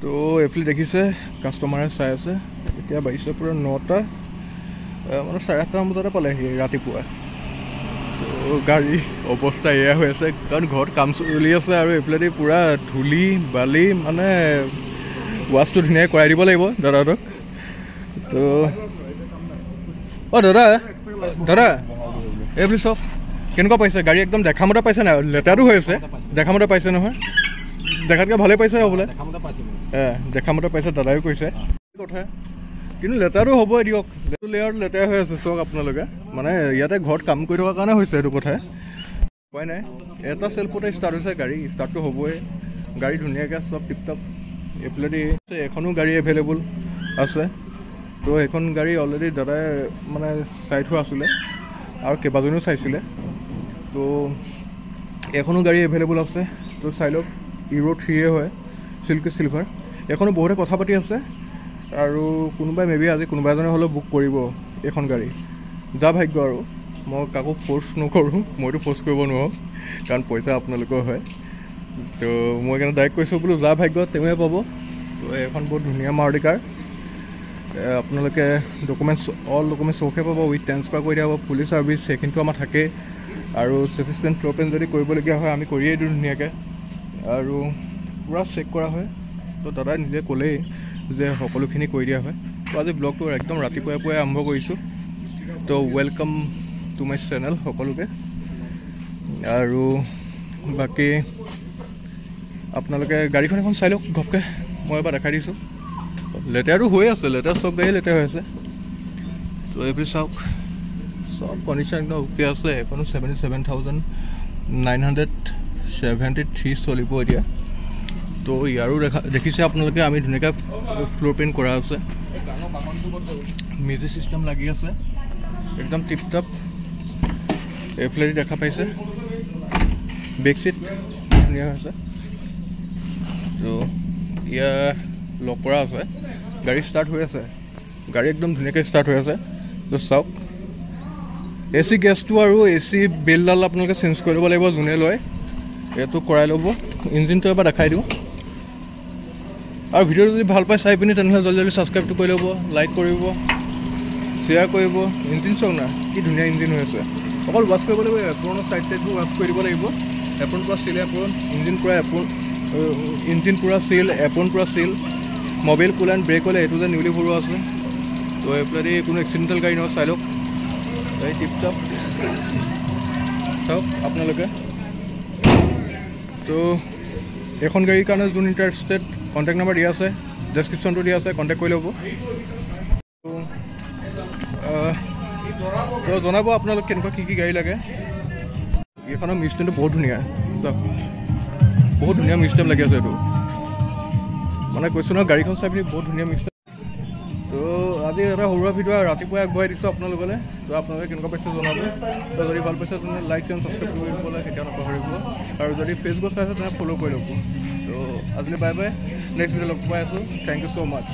তো এইফালে দেখিছে কাষ্টমাৰে চাই আছে এতিয়া বাজিছে পুৰা 9টা মানে 8:30 বজাতে পালেহি ৰাতিপুৱা তো গাড়ী অৱস্থা এয়া হৈ আছে কাৰণ ঘৰত কাম চলি আছে আৰু এইফালেদি পুৰা ধূলি বালি মানে ৱাছটো ধুনীয়াকৈ কৰাই দিব লাগিব দাদাহঁতক তো দাদা দাদা এইফালে চব কেনেকুৱা পাইছে গাড়ী একদম দেখামতে পাইছে নাই লেতেৰাটো হৈ আছে দেখামতে পাইছে নহয় দেখাতকৈ ভালেই পাইছে বোলে দেখামতে পাইছে দাদাও কৈছে কথা কিন্তু লেতেৰাটো হ'বই দিয়ক লেয়াৰ লেতেৰা হৈ আছে চাওক আপোনালোকে মানে ইয়াতে ঘৰত কাম কৰি থকাৰ কাৰণে হৈছে এইটো কথা উপায় নাই এটা চেল্ফতে ষ্টাৰ্ট হৈছে গাড়ী ষ্টাৰ্টটো হ'বই গাড়ী ধুনীয়াকৈ চব টিপটপ এইফালেদি এখনো গাড়ী এভেইলেবল আছে তো সেইখন গাড়ী অলৰেডি দাদাই মানে চাই থোৱা আছিলে আৰু কেইবাজনীও চাইছিলে তো এখনো গাড়ী এভেইলেবল আছে তো চাই লওক ইউৰো 3 হয় চিল্কি চিলভাৰ এখনো বহুতে কথা পাতি আছে আৰু কোনোবাই মেবি আজি কোনোবা এজনে হ'লেও বুক কৰিব এখন গাড়ী যা ভাগ্য আৰু মই কাকো ফ'ৰ্চ নকৰোঁ মইতো ফ'ৰ্চ কৰিব নোৱাৰোঁ কাৰণ পইচা আপোনালোকৰ হয় তো মই সেইকাৰণে ডাইৰেক্ট কৈছোঁ বোলো যা ভাগ্য তেওঁৱে পাব তো এখন বহুত ধুনীয়া মাৰুতি কাৰ আপোনালোকে অল ডকুমেণ্টছ অ'কে পাব উইথ ট্ৰেন্সফাৰ কৰি দিয়া হ'ব পুলিচ ছাৰ্ভিচ সেইখিনিতো আমাৰ থাকেই আৰু চেচিছমেণ্ট ফ্ল'ৰ প্লেন যদি কৰিবলগীয়া হয় আমি কৰিয়েই দিওঁ ধুনীয়াকৈ আৰু পূৰা চেক কৰা হয় তো দাদাই নিজে ক'লেই যে সকলোখিনি কৰি দিয়া হয় তো আজি ব্লগটো একদম ৰাতিপুৱাই পুৱাই আৰম্ভ কৰিছোঁ তো ৱেলকাম টু মাই চেনেল সকলোকে আৰু বাকী আপোনালোকে গাড়ীখন এখন চাই লওক ঘপকৈ মই এবাৰ দেখাই দিছোঁ লেতেৰাটো হৈ আছে লেতেৰা চব গাড়ী লেতেৰা হৈ আছে তো এইবোৰ চাওক সব কণ্ডিশ্যন একদম ওকে আছে এখনো 77,973 চলিব এতিয়া তো ইয়াৰো দেখিছে আপোনালোকে আমি ধুনীয়াকৈ ফ্ল'ৰ প্লেন কৰা আছে মিউজিক চিষ্টেম লাগি আছে একদম টিপটপ এইফালেদি দেখা পাইছে বেক চিট ধুনীয়া হৈছে তো ইয়াৰ লক কৰা আছে গাড়ী ষ্টাৰ্ট হৈ আছে গাড়ী একদম ধুনীয়াকৈ ষ্টাৰ্ট হৈ আছে তো চাওক এচি গেছটো আৰু এচি বিলডাল আপোনালোকে চেঞ্জ কৰি ল'ব লাগিব যোনে লয় এইটো কৰাই ল'ব ইঞ্জিনটো এবাৰ দেখাই দিওঁ আৰু ভিডিঅ'টো যদি ভাল পায় চাই পিনি তেনেহ'লে জলদি জলদি ছাবস্ক্ৰাইবটো কৰি ল'ব লাইক কৰিব শ্বেয়াৰ কৰিব ইঞ্জিন চাওক না কি ধুনীয়া ইঞ্জিন হৈ আছে অকল ৱাছ কৰিব লাগিব এপ্ৰনৰ চাইড চাইডবোৰ ৱাছ কৰি দিব লাগিব এপ্ৰন পূৰা চিল এপ্ৰন ইঞ্জিন পূৰা চিল এপ্ৰন পূৰা চিল মবিল কুলেণ্ট ব্ৰেক হ'লে এইটো যে নিউলি ভৰোৱা আছে তো এইফালেদি কোনো এক্সিডেণ্টেল গাড়ী নহয় চাই লওক এই টিপটপ চাওক আপোনালোকে তো এখন গাড়ীৰ কাৰণে যোন ইণ্টাৰেষ্টেড কণ্টেক্ট নাম্বাৰ দিয়া আছে ডেছক্ৰিপশ্যনটো দিয়া আছে কণ্টেক্ট কৰি ল'ব তো জনাব আপোনালোক কেনেকুৱা কি গাড়ী লাগে এইখনৰ মিউজিয়ামটো বহুত ধুনীয়া চাওক বহুত ধুনীয়া মিউজিয়াম লাগি আছে এইটো মানে কৈছোঁ নহয় গাড়ীখন চাই পিনি বহুত ধুনীয়া মিউজিয়াম তো আজি এটা সৰুৱা ভিডিঅ' ৰাতিপুৱাই আগবঢ়াই দিছোঁ আপোনালোকলৈ তো আপোনালোকে কেনেকুৱা পাইছে জনাব তো যদি ভাল পাইছে তেনে লাইক চেণ্ড ছাবস্ক্ৰাইব কৰি দিবলৈ কেতিয়াও নপাহৰিব আৰু যদি ফেচবুক চাই আছে তেনে ফ'ল' কৰি ল'ব তো আজিলৈ বাই বাই নেক্সট ভিডিঅ' লগ পাই আছোঁ থেংক ইউ ছ' মাছ